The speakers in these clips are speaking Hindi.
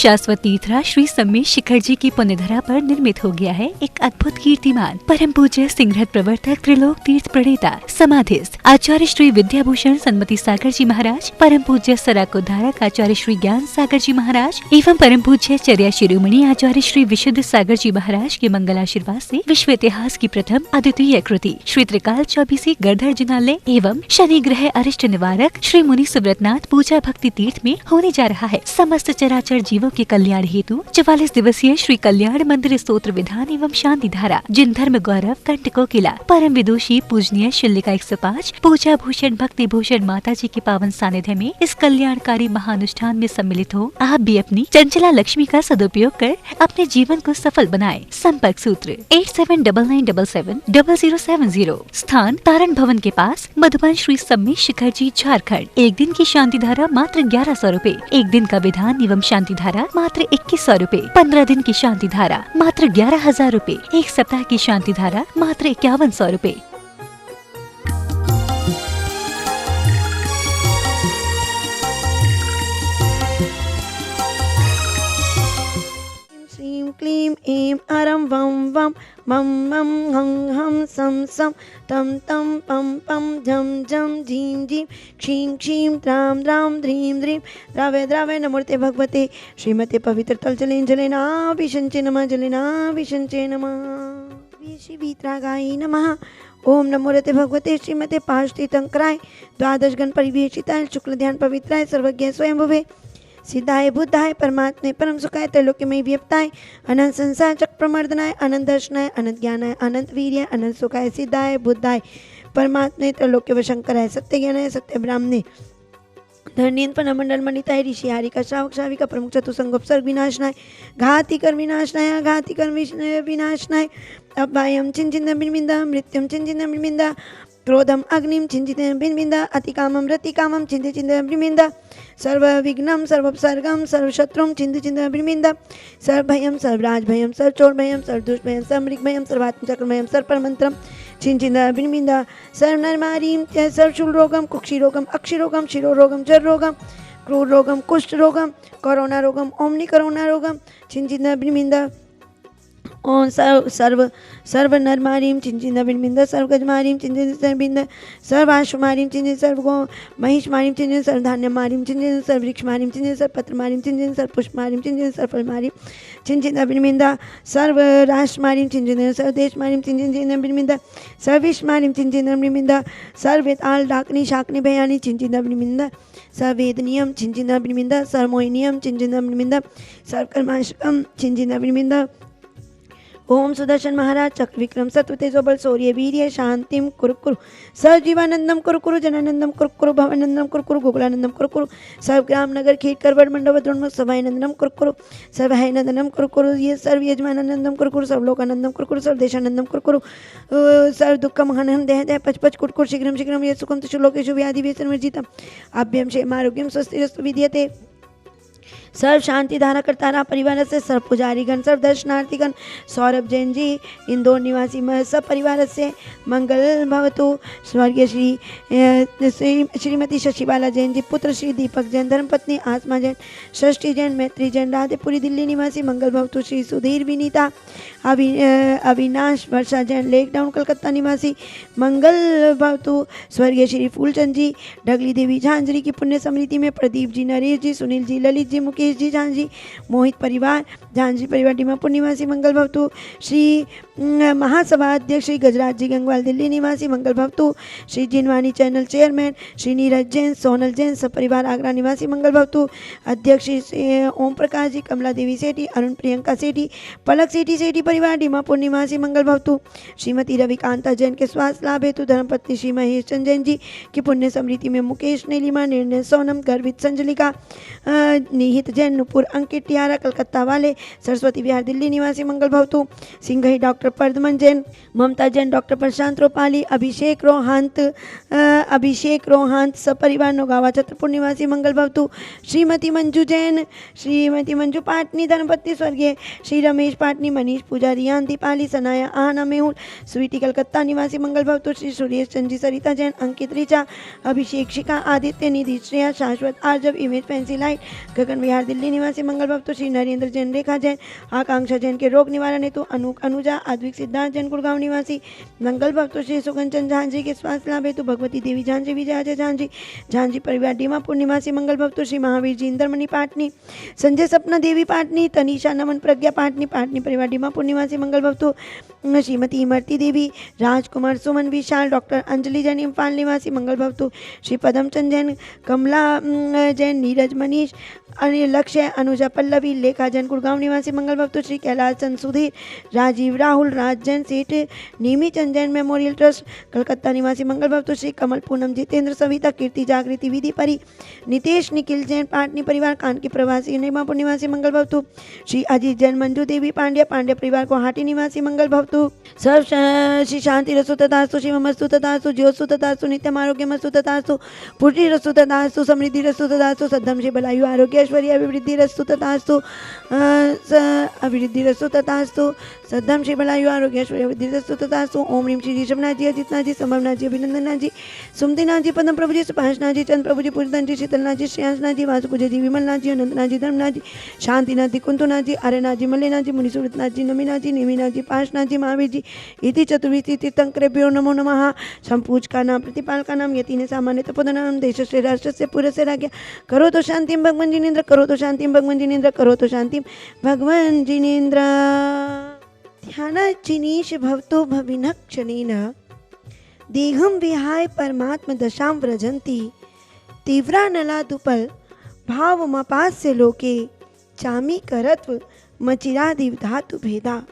शाश्वत तीर्थरा श्री सम्मेश शिखर जी की पुण्यधरा पर निर्मित हो गया है एक अद्भुत कीर्तिमान। परम पूज्य सिंहरथ प्रवर्तक त्रिलोक तीर्थ प्रणेता समाधिस्थ आचार्य श्री विद्याभूषण सन्मति सागर जी महाराज, परम पूज्य सराकोद्धारक आचार्य श्री ज्ञान सागर जी महाराज एवं परम पूज्य चर्या शिरोमणि आचार्य श्री विशुद्ध सागर जी महाराज के मंगल आशीर्वाद से विश्व इतिहास की प्रथम अद्वितीय कृति श्री त्रिकाल चौबीसी गर्धर जिनालय एवं शनि ग्रह अरिष्ट निवारक श्री मुनि सुव्रतनाथ पूजा भक्ति तीर्थ में होने जा रहा है। समस्त चराचर जीवों के कल्याण हेतु 44 दिवसीय श्री कल्याण मंदिर स्तोत्र विधान एवं शांति धारा जिन धर्म गौरव कंटको किला परम विदुषी पूजनीय शिल्लिका 105 पूजा भूषण भक्ति भूषण माता जी के पावन सानिध्य में इस कल्याणकारी महानुष्ठान में सम्मिलित हो आप भी अपनी चंचला लक्ष्मी का सदुपयोग कर अपने जीवन को सफल बनाएं। संपर्क सूत्र 8799770070। स्थान तारण भवन के पास मधुबन श्री सम्मेश शिखर जी झारखंड। एक दिन की शांति धारा मात्र 1100 रूपए, एक दिन का विधान एवं शांति धारा मात्र 2100 रूपए, 15 दिन की शांति धारा मात्र 11,000 रूपए, एक सप्ताह की शांति धारा मात्र 5100 रूपए। श्रीं क्लीं ऐं अरं वं वं मं मं हं हं सं सं तं तं पं पं झं झं झीं झीं क्षीं क्षीं द्रां द्रां द्रीं द्रीं द्रावय द्रावय नमोते भगवते श्रीमते पवित्र तलजलेन जलेनाभिषञ्चे नमः जलेनाभिषञ्चे नमः। श्रीवीतरागाय नमः। ओम नमो रते भगवते श्रीमते पाशतीर्थंकराय द्वादश गण परिवेशिताय शुक्ल ध्यान पवित्राय सर्वज्ञ स्वयंभुवे सिद्धाय बुद्धाय परमात्मे परम सुखाय त्रैलोक्यमय व्याप्ताय अनंत संसार चक्र प्रमर्दनाय अनंत दर्शनाय अनंत ज्ञानाय अनंत वीर्य अनंत सुखाय सिद्धाय बुद्धाय परमात्मे त्रैलोक्य वशंकराय सत्य ज्ञानाय सत्य ब्राह्मणे धरणीन पर मंडल मणिताय ऋषि हारिका श्रावक श्राविका प्रमुख चतुसंगोपसर्ग विनाशनाय घाति कर विनाशनाय अभयम चिंचिन बिनबिंदा मृत्युम चिंचिन बिनबिंदा क्रोधम अग्निम चिंचित बिनबिंदा अतिकामम रतिकामम चिंत चिंत बिनबिंदा सर्व विघ्नम सर्वोपसर्गम सर्वशत्रुम चिंत चिंत बिनबिंदा सर्वभयम सर्वराजभयम सर्वचोरभयम सर्वदुष्टभयम सर्वमृगभयम सर्वात्मचक्रभयम सर्वपरमंत्रम चिंचित बिनबिंदा सर्वनरमारीम सर्वशूलरोगम कुक्षिरोगम अक्षिरोगम शिरोरोगम जररोगम क्रूररोगम कुष्ठरोगम कोरोना रोगम ओमनी कोरोना रोगम चिंचित बिनबिंदा ओम सर्व नरमारीम चिंचित बिनबिंदा सर्व गजमारीम चिंचित बिंदा सर्व आशुमारीम चिंचित सर्व गो महिष मारीम चिंचित सर्व धान्य मारीम चिंचित सर्व वृक्ष मारीम चिंचित सर्व पत्र मारीम चिंचित सर्व पुष्प मारीम चिंचित सर्व फल मारीम चिंचित बिनबिंदा सर्व राष्ट्र मारीम चिंचित सर्व देश मारीम चिंचित बिनबिंदा सर्व विश्व मारीम चिंचित बिनबिंदा सर्व वेताल डाकनी शाकनी भयानी चिंचित बिनबिंदा सर्व वेद नियम चिंचित बिनबिंदा सर्व मोहि नियम चिंचित बिनबिंदा सर्व कर्माशकम चिंचित बिनबिंदा ओम सुदर्शन महाराज चक्र विक्रम सत्व तेजोबल शौर्य वीर्य शांतिम कुरु सर्वजीवानंदम कुरु जनानंदम कुरु भवानंदम कुरु गोकुलानंदम कुरु सर्व ग्राम नगर खेत करवड़ मंडप द्रोणमुख सभानंदनम कुरु सर्वहायनंदनम कुरु ये सर्व यजमानंदम कुरु सर्वलोकानंदम कुरु सर्वदेशानंदम कुरु सर्व दुःखम हनन देह देह पच पच कुरु शीघ्रम ये सुखम तुषुलोकेषु व्याधि व्यसन वर्जितम अभ्यम क्षेम आरोग्यम स्वस्तिरस्तु विद्यते। सर्व शांति धारा करतारा परिवार से सर्व पुजारीगण सर्व दर्शनार्थीगण सौरभ जैन जी इंदौर निवासी सब परिवार से मंगल भवतु। स्वर्गीय श्रीमती शशिबाला जैन जी पुत्र श्री दीपक जैन धर्मपत्नी आसमा जैन षष्ठी जैन मैत्री जैन राधेपुरी दिल्ली निवासी मंगल भवतु। श्री सुधीर विनीता अविनाश वर्षा जैन लेक डाउन कलकत्ता निवासी मंगल भवतु। स्वर्गीय श्री फूलचंद जी ढगली देवी झांझरी की पुण्य समृद्धि में प्रदीप जी नरेश जी सुनील जी ललित जी मुकेश जी झांझी मोहित परिवार झांझी परिवार दीमापुर निवासी मंगल भवतु। श्री महासभा अध्यक्ष श्री गजराज जी गंगवाल दिल्ली निवासी मंगल भवतु। श्री जिनवानी चैनल चेयरमैन श्री नीरज जैन सोनल जैन सब परिवार आगरा निवासी मंगल भवतु। अध्यक्ष श्री ओम प्रकाश जी कमला देवी सेठी अरुण प्रियंका सेठी पलक सेठी सेठी परिवार दीमापुर निवासी मंगल भवतु। श्रीमती रविकांता जैन के स्वास्थ्य लाभ हेतु धर्मपत्नी श्री महेश चंद जैन जी की पुण्य समृद्धि में मुकेश नीलिमा निर्णय सोनम गर्वित संजलिका निहित जैन नुपुर अंकित टियारा कलकत्ता वाले सरस्वती विहार दिल्ली निवासी मंगल भवतु। सिंघई डॉक्टर परदमन जैन ममता जैन डॉक्टर प्रशांत रोपाली अभिषेक रोहांत सपरिवार नौगावा छत्रपुर निवासी मंगल भवतु। श्रीमती मंजू जैन श्रीमती मंजू पाटनी धर्मपत्नी स्वर्गीय श्री रमेश पाटनी मनीष पूजा रियान दीपाली सनाया आहना मेहुल स्वीटी कलकत्ता निवासी मंगल भवतु। श्री सुरेश चंदी सरिता जैन अंकित ऋचा अभिषेक शिखा आदित्य निधि श्रेया शाश्वत आर्जव इमेज फैंसी लाइट गगन विहार बिहार दिल्ली निवासी मंगल भवतु श्री नरेंद्र जैन, रेखा जैन, आकांक्षा जैन के रोग निवारण हेतु अनुजा अद्विक सिद्धार्थ जैन गुड़गांव निवासी मंगल भवतु श्री सुगंचन झांझी के स्वास्थ्य लाभ हेतु भगवती देवी झांझी, विजय अजय झांझी, झांझी परिवार डीमापुर निवासी मंगल भवतु श्री महावीर जी इंद्रमणि पाटनी, संजय सपना देवी पाटनी, तनीषा नमन प्रज्ञा पाटनी, पाटनी परिवार डीमापुर निवासी मंगल भवतु श्रीमती इमरती देवी, राजकुमार सुमन विशाल, डॉक्टर अंजलि जैन इम्फाल निवासी मंगल भवतु श्री पदमचंद जैन, कमला जैन, नीरज मनीष, अनिल लक्ष्य, अनुजा पल्लवी, लेखा जैन गुड़गांव निवासी मंगल भवतु श्री कैलाश चंद सुधीर, राजीव राहुल, राज जैन सेठ, नीमी चंद जैन मेमोरियल ट्रस्ट कलकत्ता निवासी मंगल भवतु श्री कमल पूनम जितेंद्र सविता, कीर्ति जागृति विधि परी, नितेश निखिल जैन पाटनी परिवार कानकी प्रवासी नीमापुर निवासी मंगल भवतु श्री अजीत जैन, मंजू देवी पांड्या, पांड्या परिवार गुवाहाटी निवासी मंगल भवतु सर्व श्री शांति रसु तथास्तु, शिवमस्तु तथास्तु, ज्योत्सु तथास्तु, नित्यम आरोग्यमस्तु तथास्तु, पुष्टि रसु तथास्तु, समृद्धि रसु तथास्तु, सद्धम श्री बलायु आरोग्य ऐश्वर्य अभिवृद्धि रस्तु तथास्तु, अभिवृद्धि रस्तु तथास्तु, सद्धम श्री बलायु आरोग्य ऐश्वर्य अभिवृद्धि रस्तु तथास्तु। ओम ह्रीम श्री ऋषभनाथ जी, अजितनाथ जी, संभवनाथ जी, अभिनंदननाथ जी, सुमतिनाथ जी, पद्म प्रभु जी, सुभाषनाथ जी, चंद्र प्रभु जी, पूजनाथ जी, शीतलनाथ जी, श्रेयांसनाथ जी, वासुपूज जी, विमलनाथ जी, अनंतनाथ जी, धर्मनाथ जी, शांतिनाथ जी, कुंतुनाथ जी, अरेनाथ जी, मल्लेनाथ जी, मुनिसुरतनाथ जी, नमीनाथ जी, नेमिनाथ जी, पाशनाथ जी, महावीर जी, इति चतुर्विधि तीर्थंकरेभ्यो नमो नमः। संपूज का नाम, प्रतिपाल का नाम, यति ने सामान्य तपोधनाम, देश से राष्ट्र से पूरे से राज्ञा, करो तो शांतिम भगवान जिनेन्द्र, करो तो शांतिम भगवान जिनेन्द्र, करो तो शांतिम भगवान जिनेन्द्र। ध्यानाचिनीश भवतो भविनक्षणेन देहं विहाय परमात्म दशां व्रजन्ति, तीव्रानलादुपल भावमपास्य लोके, चामी करत्व मचिरादिव धातु भेदा।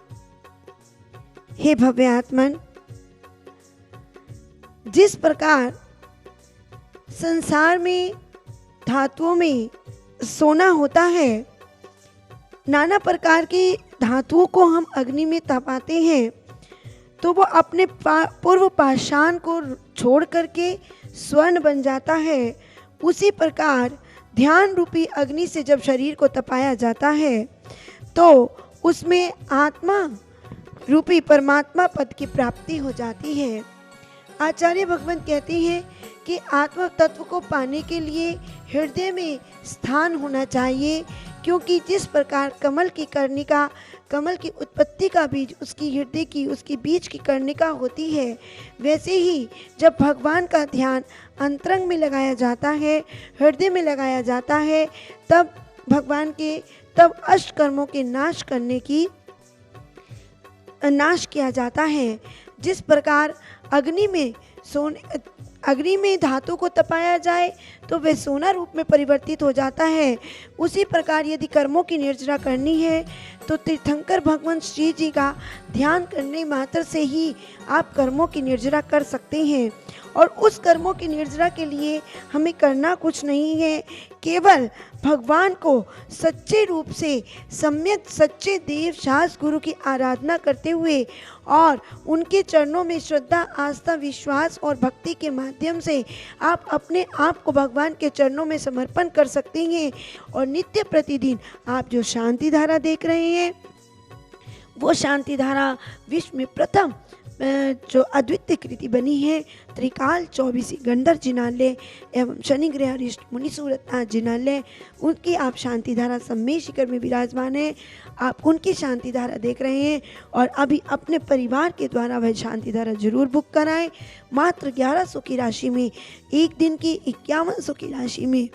हे भव्य आत्मन, जिस प्रकार संसार में धातुओं में सोना होता है, नाना प्रकार की धातुओं को हम अग्नि में तपाते हैं तो वो अपने पूर्व पाषाण को छोड़ करके स्वर्ण बन जाता है। उसी प्रकार ध्यान रूपी अग्नि से जब शरीर को तपाया जाता है तो उसमें आत्मा रूपी परमात्मा पद की प्राप्ति हो जाती है। आचार्य भगवंत कहते हैं कि आत्म तत्व को पाने के लिए हृदय में स्थान होना चाहिए, क्योंकि जिस प्रकार कमल की कर्णिका, कमल की उत्पत्ति का बीज उसकी हृदय की, उसकी बीज की कर्णिका होती है, वैसे ही जब भगवान का ध्यान अंतरंग में लगाया जाता है, हृदय में लगाया जाता है, तब भगवान के, तब अष्ट कर्मों के नाश करने की नाश किया जाता है। जिस प्रकार अग्नि में धातु को तपाया जाए तो वह सोना रूप में परिवर्तित हो जाता है, उसी प्रकार यदि कर्मों की निर्जरा करनी है तो तीर्थंकर भगवान श्री जी का ध्यान करने मात्र से ही आप कर्मों की निर्जरा कर सकते हैं। और उस कर्मों की निर्जरा के लिए हमें करना कुछ नहीं है, केवल भगवान को सच्चे रूप से सम्यक सच्चे देव शास्त्र गुरु की आराधना करते हुए और उनके चरणों में श्रद्धा, आस्था, विश्वास और भक्ति के माध्यम से आप अपने आप को भगवान के चरणों में समर्पण कर सकते हैं। और नित्य प्रतिदिन आप जो शांति धारा देख रहे हैं वो शांति धारा विश्व में प्रथम जो अद्वितीय कृति बनी है, त्रिकाल 24 गंधर्व जिनालय एवं शनि ग्रह अरिष्ट मुनिसुरतनाथ जिनालय, उनकी आप शांति धारा सम्मेद शिखर में विराजमान है। आप उनकी शांति धारा देख रहे हैं और अभी अपने परिवार के द्वारा वह शांति धारा जरूर बुक कराएं। मात्र 1100 की राशि में, एक दिन की 5100 की राशि में,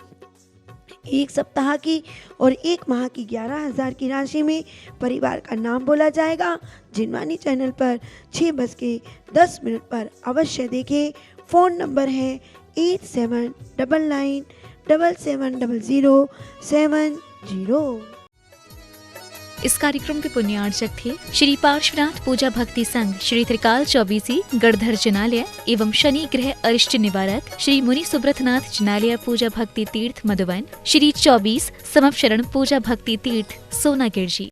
एक सप्ताह की और एक माह की 11,000 की राशि में परिवार का नाम बोला जाएगा। जिनवानी चैनल पर 6:10 पर अवश्य देखें। फ़ोन नंबर है 8799770070। इस कार्यक्रम के पुण्यार्चक थे श्री पार्श्वनाथ पूजा भक्ति संघ, श्री त्रिकाल 24 गढ़धर जिनालय एवं शनि ग्रह अरिष्ट निवारक श्री मुनि सुब्रतनाथ जिनालय पूजा भक्ति तीर्थ मधुबन, श्री 24 समपशरण पूजा भक्ति तीर्थ सोनागिर जी।